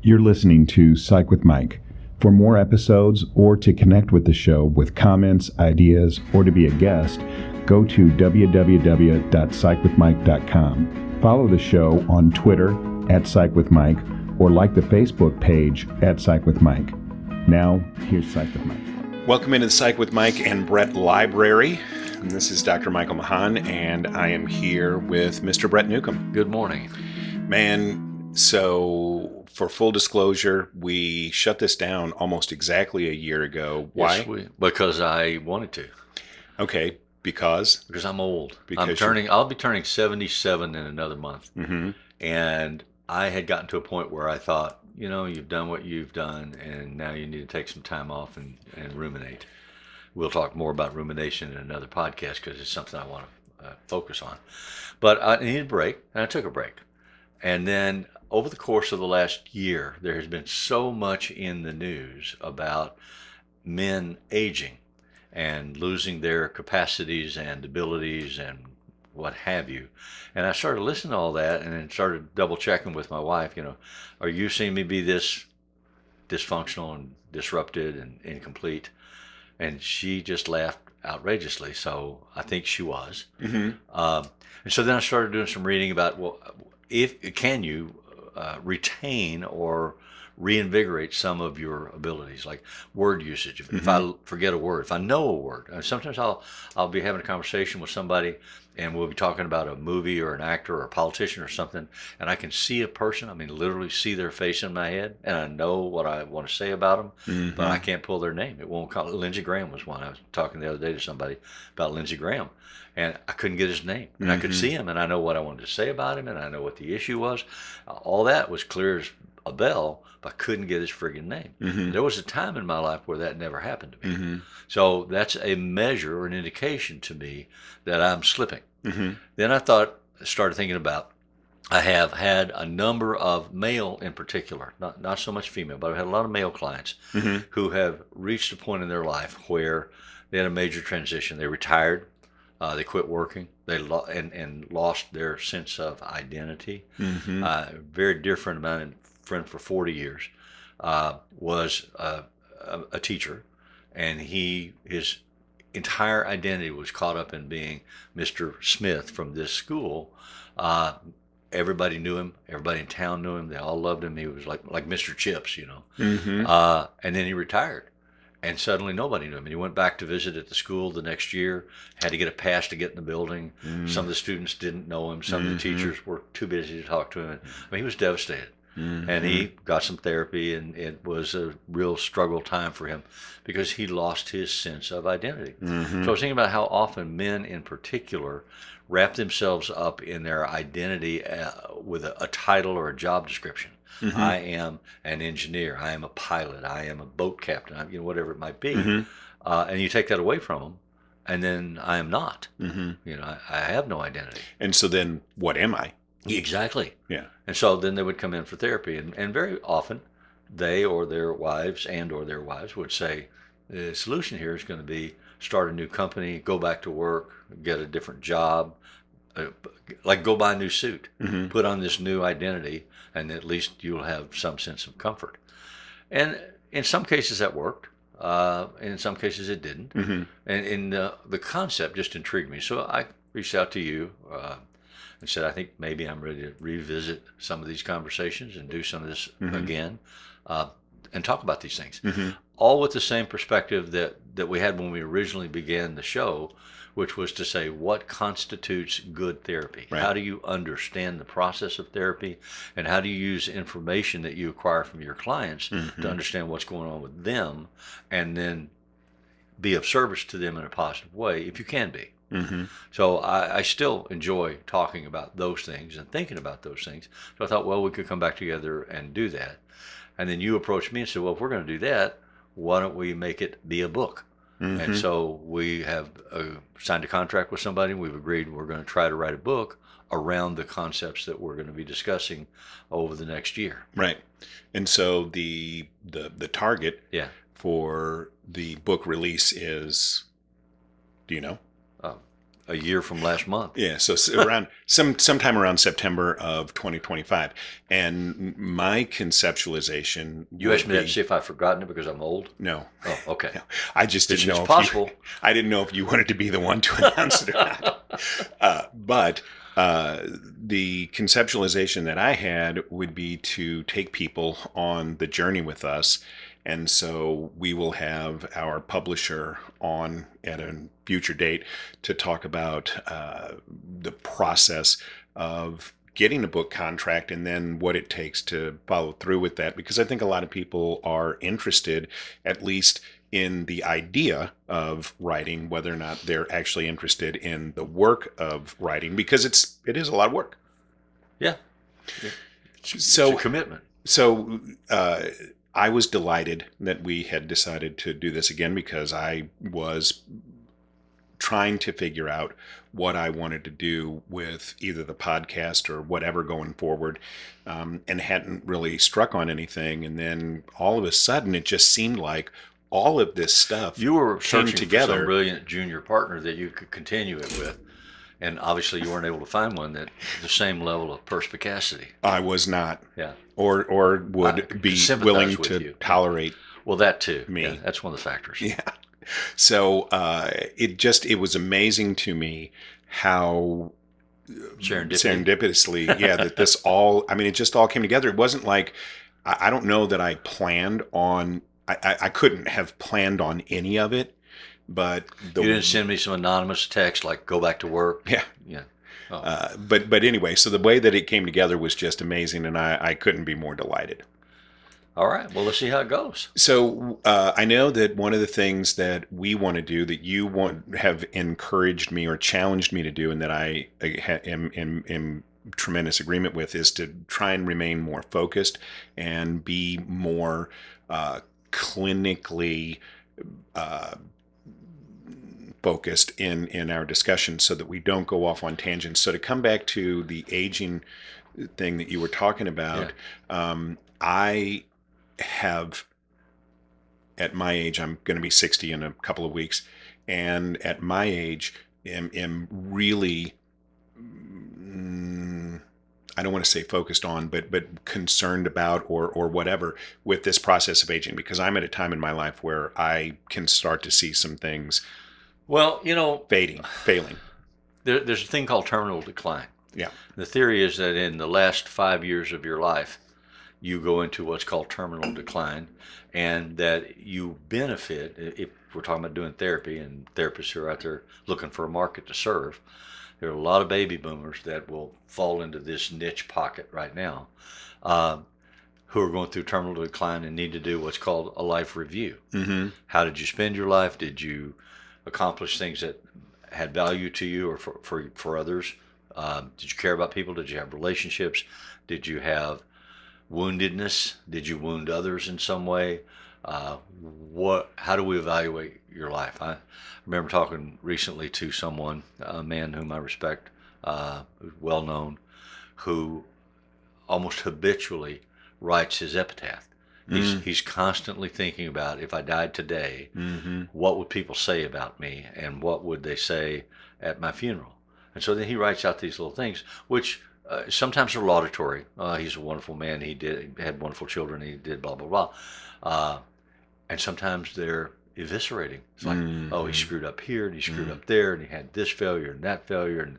You're listening to Psych with Mike. For more episodes or to connect with the show with comments, ideas, or to be a guest, go to www.psychwithmike.com. Follow the show on Twitter @PsychWithMike or like the Facebook page @PsychWithMike. Now, here's Psych with Mike. Welcome into the Psych with Mike and Brett Library. And this is Dr. Michael Mahan, and I am here with Mr. Brett Newcomb. Good morning. Man, so for full disclosure, we shut this down almost exactly a year ago. Why? Yes, because I wanted to. Okay, because? Because I'm old. Because I'll be turning 77 in another month. Mm-hmm. And I had gotten to a point where I thought, you know, you've done what you've done, and now you need to take some time off and ruminate. We'll talk more about rumination in another podcast because it's something I want to focus on. But I needed a break, and I took a break. And then over the course of the last year, there has been so much in the news about men aging and losing their capacities and abilities and what have you. And I started listening to all that and then started double checking with my wife, you know, are you seeing me be this dysfunctional and disrupted and incomplete? And she just laughed outrageously. So I think she was. Mm-hmm. And so then I started doing some reading about, well, can you retain or reinvigorate some of your abilities, like word usage. If I forget a word, if I know a word, sometimes I'll be having a conversation with somebody and we'll be talking about a movie or an actor or a politician or something, and I can see a person, I mean literally see their face in my head, and I know what I want to say about them, but I can't pull their name. It won't call it. Lindsey Graham was one. I was talking the other day to somebody about Lindsey Graham, and I couldn't get his name. And I could see him, and I know what I wanted to say about him, and I know what the issue was. All that was clear as a bell, but I couldn't get his friggin' name. There was a time in my life where that never happened to me. So that's a measure or an indication to me that I'm slipping. Then I started thinking about, I have had a number of male in particular, not so much female, but I've had a lot of male clients who have reached a point in their life where they had a major transition. They retired, they quit working, and lost their sense of identity. Very dear friend of mine, friend for 40 years, was a teacher, and his entire identity was caught up in being Mr. Smith from this school. Everybody knew him. Everybody in town knew him. They all loved him. He was like Mr. Chips, you know. And then he retired, and suddenly nobody knew him. And he went back to visit at the school the next year, had to get a pass to get in the building. Some of the students didn't know him. Some of the teachers were too busy to talk to him. I mean, he was devastated. And he got some therapy, and it was a real struggle time for him because he lost his sense of identity. So I was thinking about how often men in particular wrap themselves up in their identity with a title or a job description. I am an engineer. I am a pilot. I am a boat captain. You know, whatever it might be. And you take that away from them, and then I am not. You know, I have no identity. And so then what am I? Exactly. Yeah. And so then they would come in for therapy, and very often they or their wives would say, the solution here is going to be start a new company, go back to work, get a different job, like go buy a new suit, put on this new identity, and at least you'll have some sense of comfort. And in some cases that worked. In some cases it didn't. And the concept just intrigued me. So I reached out to you, and said, I think maybe I'm ready to revisit some of these conversations and do some of this again, and talk about these things. All with the same perspective that we had when we originally began the show, which was to say, what constitutes good therapy? Right. How do you understand the process of therapy, and how do you use information that you acquire from your clients to understand what's going on with them, and then be of service to them in a positive way, if you can be. So I still enjoy talking about those things and thinking about those things. So I thought, well, we could come back together and do that. And then you approached me and said, well, if we're going to do that, why don't we make it be a book? And so we have signed a contract with somebody, and we've agreed we're going to try to write a book around the concepts that we're going to be discussing over the next year. Right. And so the target for the book release is, do you know? a year from last month. Yeah, so around sometime around September of 2025, and my conceptualization. You asked me that to see if I've forgotten it because I'm old. No. Oh, okay. No. I just didn't know. It's possible. I didn't know if you wanted to be the one to announce it or not. But the conceptualization that I had would be to take people on the journey with us. And so we will have our publisher on at a future date to talk about the process of getting a book contract and then what it takes to follow through with that. Because I think a lot of people are interested, at least in the idea of writing, whether or not they're actually interested in the work of writing, because it is a lot of work. Yeah. It's a commitment. So I was delighted that we had decided to do this again, because I was trying to figure out what I wanted to do with either the podcast or whatever going forward, and hadn't really struck on anything. And then all of a sudden, it just seemed like all of this stuff you were came searching together. For some brilliant junior partner that you could continue it with. And obviously you weren't able to find one that the same level of perspicacity. I was not. Yeah. Or would be willing to tolerate. Well, that too. Me. Yeah, that's one of the factors. Yeah. So it was amazing to me how serendipitously, that this all, I mean, it just all came together. It wasn't like, I don't know that I planned on, I couldn't have planned on any of it, but you didn't send me some anonymous text like "go back to work." Yeah, yeah. Oh. But anyway, so the way that it came together was just amazing, and I couldn't be more delighted. All right, well, let's see how it goes. So I know that one of the things that we want to do, that you have encouraged me or challenged me to do, and that I am in tremendous agreement with, is to try and remain more focused and be more clinically focused in our discussion, so that we don't go off on tangents. So to come back to the aging thing that you were talking about, I have, at my age, I'm going to be 60 in a couple of weeks, and at my age am really, I don't want to say focused on, but concerned about or whatever with this process of aging, because I'm at a time in my life where I can start to see some things, well, failing. There's a thing called terminal decline. Yeah. The theory is that in the last 5 years of your life, you go into what's called terminal decline, and that you benefit, if we're talking about doing therapy, and therapists who are out there looking for a market to serve, there are a lot of baby boomers that will fall into this niche pocket right now, who are going through terminal decline and need to do what's called a life review. Mm-hmm. How did you spend your life? Did you accomplish things that had value to you or for others? Did you care about people? Did you have relationships? Did you have woundedness? Did you wound others in some way? How do we evaluate your life? I remember talking recently to someone, a man whom I respect, who's well known, who almost habitually writes his epitaph. He's constantly thinking about, if I died today, what would people say about me, and what would they say at my funeral? And so then he writes out these little things, which sometimes are laudatory. He's a wonderful man. He had wonderful children. He did blah, blah, blah. And sometimes they're eviscerating. It's like, oh, he screwed up here, and he screwed up there, and he had this failure and that failure.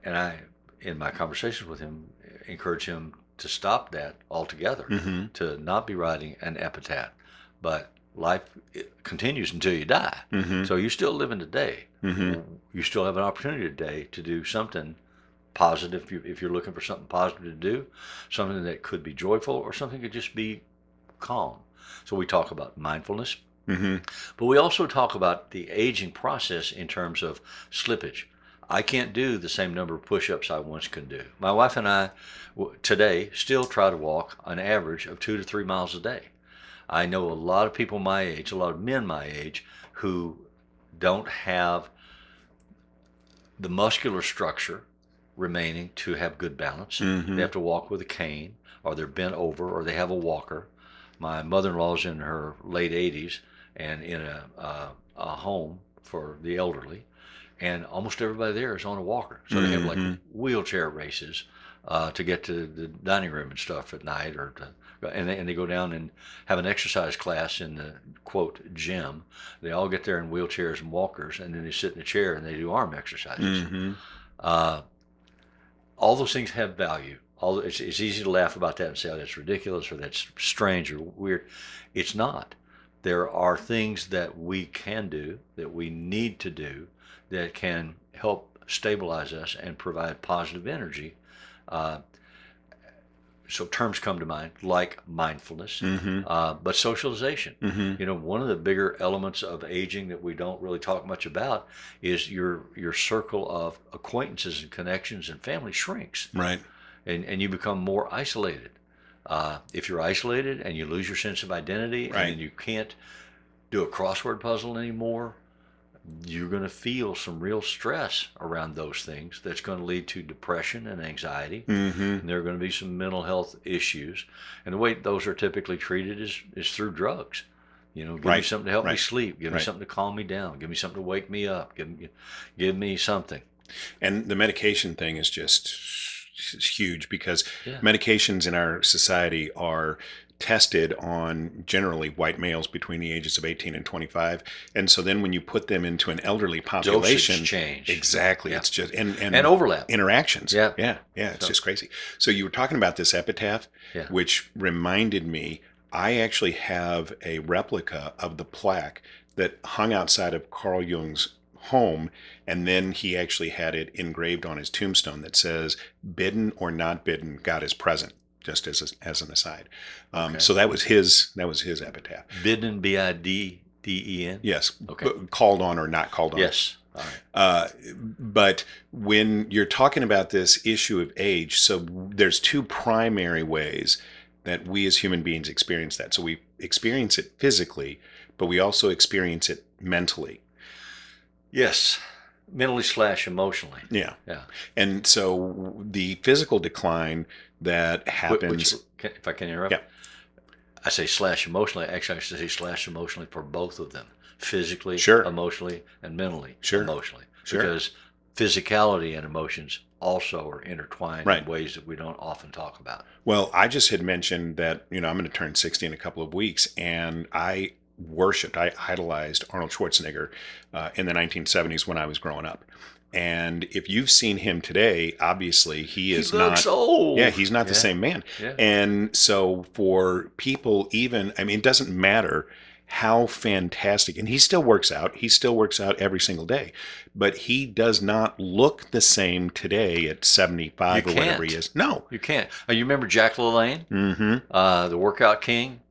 And I, in my conversations with him, encourage him to stop that altogether, to not be writing an epitaph. But life continues until you die. So you're still living today. You still have an opportunity today to do something positive, if you're looking for something positive to do, something that could be joyful, or something could just be calm. So we talk about mindfulness, but we also talk about the aging process in terms of slippage. I can't do the same number of push-ups I once could do. My wife and I today still try to walk an average of 2 to 3 miles a day. I know a lot of people my age, a lot of men my age, who don't have the muscular structure remaining to have good balance. They have to walk with a cane, or they're bent over, or they have a walker. My mother-in-law's in her late 80s and in a home for the elderly, and almost everybody there is on a walker. So they have like wheelchair races to get to the dining room and stuff at night, and they go down and have an exercise class in the quote gym. They all get there in wheelchairs and walkers, and then they sit in a chair and they do arm exercises. All those things have value. It's easy to laugh about that and say, oh, that's ridiculous or that's strange or weird. It's not. There are things that we can do, that we need to do, that can help stabilize us and provide positive energy. So terms come to mind like mindfulness, but socialization. One of the bigger elements of aging that we don't really talk much about is your circle of acquaintances and connections and family shrinks. Right. And you become more isolated. If you're isolated and you lose your sense of identity, right, and you can't do a crossword puzzle anymore, you're going to feel some real stress around those things that's going to lead to depression and anxiety. And there are going to be some mental health issues. And the way those are typically treated is through drugs. Give me something to help me sleep. Give me something to calm me down. Give me something to wake me up. Give me something. And the medication thing is just huge because medications in our society are tested on generally white males between the ages of 18 and 25. And so then when you put them into an elderly population, dosage change. Exactly. It's just, and overlap. Interactions. Yeah. It's just crazy. So you were talking about this epitaph, which reminded me, I actually have a replica of the plaque that hung outside of Carl Jung's home, and then he actually had it engraved on his tombstone that says, "Bidden or not bidden, God is present." Just as an aside. So that was his epitaph. Bidden, B-I-D-D-E-N? Yes. Okay. Called on or not called on. Yes. All right. But when you're talking about this issue of age, so there's two primary ways that we as human beings experience that. So we experience it physically, but we also experience it mentally. Yes. Mentally / emotionally. Yeah. And so the physical decline that happens. If I can interrupt. Yeah. I say / emotionally. Actually, I should say / emotionally for both of them. Physically, emotionally, and mentally, emotionally. Because physicality and emotions also are intertwined in ways that we don't often talk about. Well, I just had mentioned that, I'm going to turn 60 in a couple of weeks, and I idolized Arnold Schwarzenegger in the 1970s when I was growing up. And if you've seen him today, obviously he looks old. Yeah, he's not the same man. Yeah. And so for people it doesn't matter how fantastic, and he still works out. He still works out every single day. But he does not look the same today at 75 or whatever he is. No. You can't. You remember Jack LaLanne? The workout king?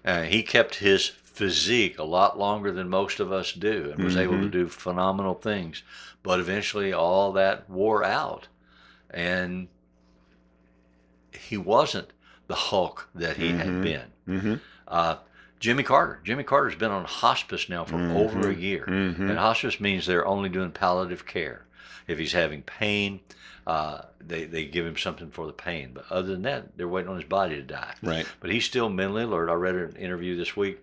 He kept his physique a lot longer than most of us do and was able to do phenomenal things. But eventually all that wore out. And he wasn't the Hulk that he had been. Jimmy Carter's been on hospice now for over a year. And hospice means they're only doing palliative care. If he's having pain, they give him something for the pain. But other than that, they're waiting on his body to die. Right. But he's still mentally alert. I read an interview this week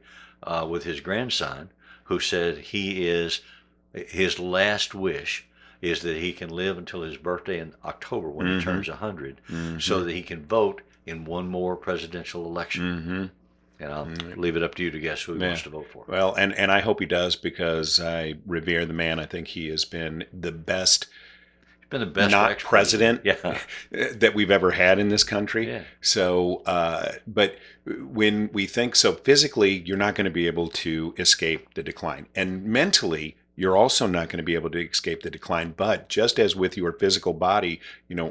with his grandson who said his last wish is that he can live until his birthday in October when he turns 100 so that he can vote in one more presidential election. And I'll leave it up to you to guess who he wants to vote for. Well, and I hope he does because I revere the man. I think he has been the best. He's been the best not president that we've ever had in this country. Yeah. So, but when we think so physically, you're not going to be able to escape the decline. And mentally, you're also not going to be able to escape the decline. But just as with your physical body,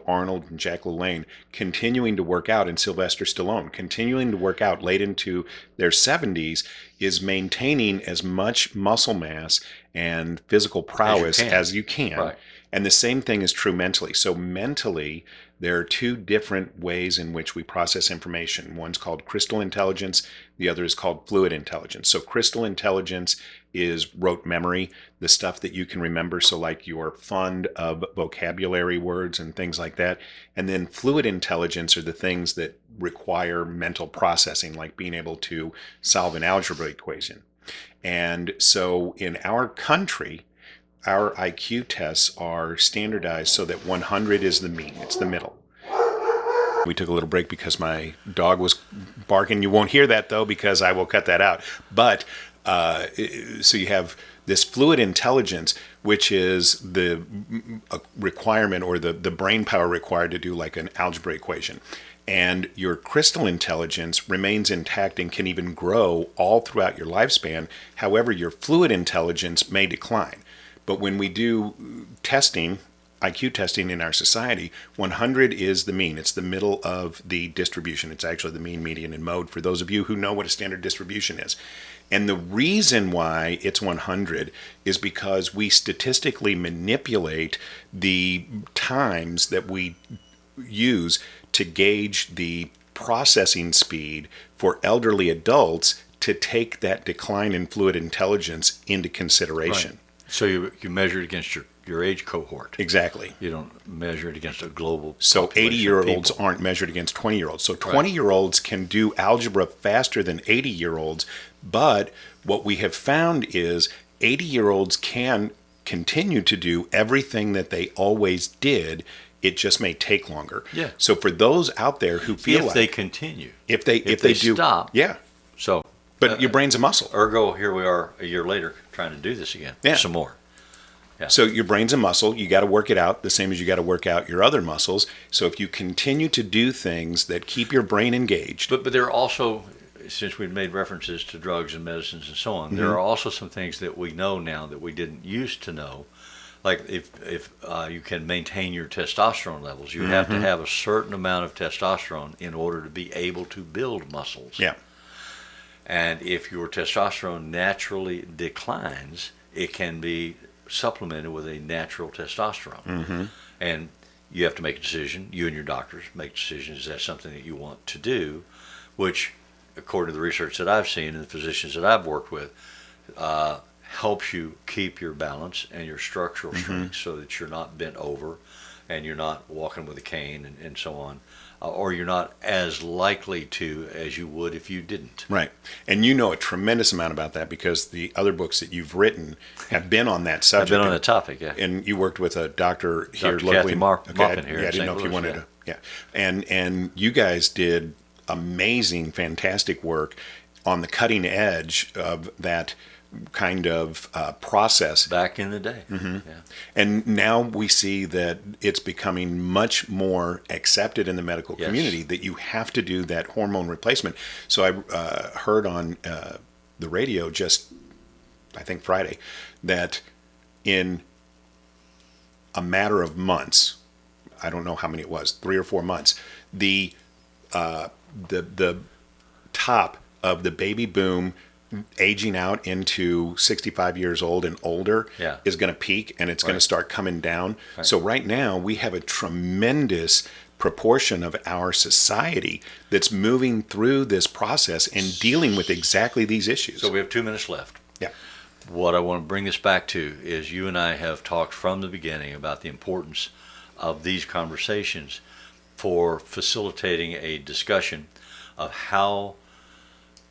Arnold and Jack LaLanne continuing to work out, and Sylvester Stallone continuing to work out late into their 70s is maintaining as much muscle mass and physical prowess as you can. Right. And the same thing is true mentally. So mentally, there are two different ways in which we process information. One's called crystal intelligence. The other is called fluid intelligence. So crystal intelligence is rote memory, the stuff that you can remember. So like you're fond of vocabulary words and things like that. And then fluid intelligence are the things that require mental processing, like being able to solve an algebra equation. And so in our country, our IQ tests are standardized so that 100 is the mean. It's the middle. We took a little break because my dog was barking. You won't hear that, though, because I will cut that out. But so you have this fluid intelligence, which is the requirement or the brain power required to do like an algebra equation. And your crystal intelligence remains intact and can even grow all throughout your lifespan. However, your fluid intelligence may decline. But when we do testing, IQ testing in our society, 100 is the mean. It's the middle of the distribution. It's actually the mean, median, and mode for those of you who know what a standard distribution is. And the reason why it's 100 is because we statistically manipulate the times that we use to gauge the processing speed for elderly adults to take that decline in fluid intelligence into consideration. Right. So you measure it against your age cohort. Exactly. You don't measure it against a global So population 80-year-olds of people. aren't measured against 20-year-olds. So 20-year-olds can do algebra faster than 80-year-olds, but what we have found is 80-year-olds can continue to do everything that they always did. It just may take longer. Yeah. So for those out there who feel if they continue. if they do stop. Yeah. So But your brain's a muscle. ergo, here we are a year later trying to do this again. Yeah. Some more. Yeah. So your brain's a muscle. You got to work it out the same as you got to work out your other muscles. So if you continue to do things that keep your brain engaged. But there are also, since we've made references to drugs and medicines and so on, there are also some things that we know now that we didn't used to know. Like if you can maintain your testosterone levels, you have to have a certain amount of testosterone in order to be able to build muscles. Yeah. And if your testosterone naturally declines, it can be supplemented with a natural testosterone. And you have to make a decision. You and your doctors make decisions. Is that something that you want to do? Which, according to the research that I've seen and the physicians that I've worked with, helps you keep your balance and your structural strength so that you're not bent over and you're not walking with a cane and so on. Or you're not as likely to as you would if you didn't. Right. And you know a tremendous amount about that because the other books that you've written have been on that subject. I've been on that topic, yeah. And you worked with a doctor here Dr. locally. Kathy Markin here Yeah, I in didn't know St. if you Louis, wanted to. Yeah. And you guys did amazing, fantastic work on the cutting edge of that kind of process. Back in the day. Yeah. And now we see that it's becoming much more accepted in the medical community that you have to do that hormone replacement. So I heard on the radio just, I think Friday, that in a matter of months, I don't know how many it was, 3 or 4 months, the top of the baby boom aging out into 65 years old and older is going to peak and it's going to start coming down. Right. So right now we have a tremendous proportion of our society that's moving through this process and dealing with exactly these issues. So we have 2 minutes left. Yeah. What I want to bring this back to is you and I have talked from the beginning about the importance of these conversations for facilitating a discussion of how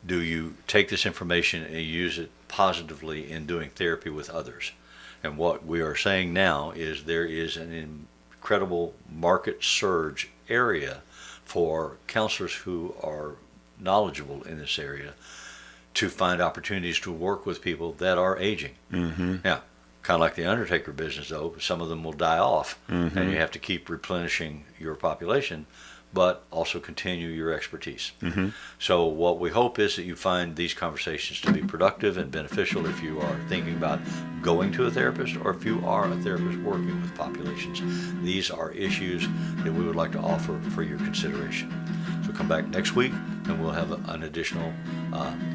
do you take this information and use it positively in doing therapy with others. And what we are saying now is there is an incredible market surge area for counselors who are knowledgeable in this area to find opportunities to work with people that are aging. Now, kind of like the undertaker business, though, some of them will die off, and you have to keep replenishing your population, but also continue your expertise. So what we hope is that you find these conversations to be productive and beneficial if you are thinking about going to a therapist or if you are a therapist working with populations. These are issues that we would like to offer for your consideration. So come back next week and we'll have an additional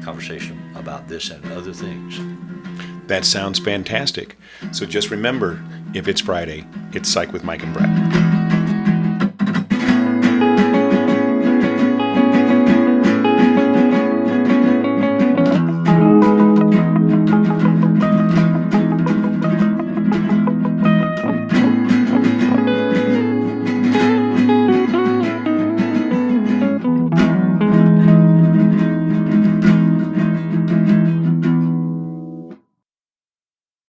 conversation about this and other things. That sounds fantastic. So just remember, if it's Friday, it's Psych with Mike and Brett.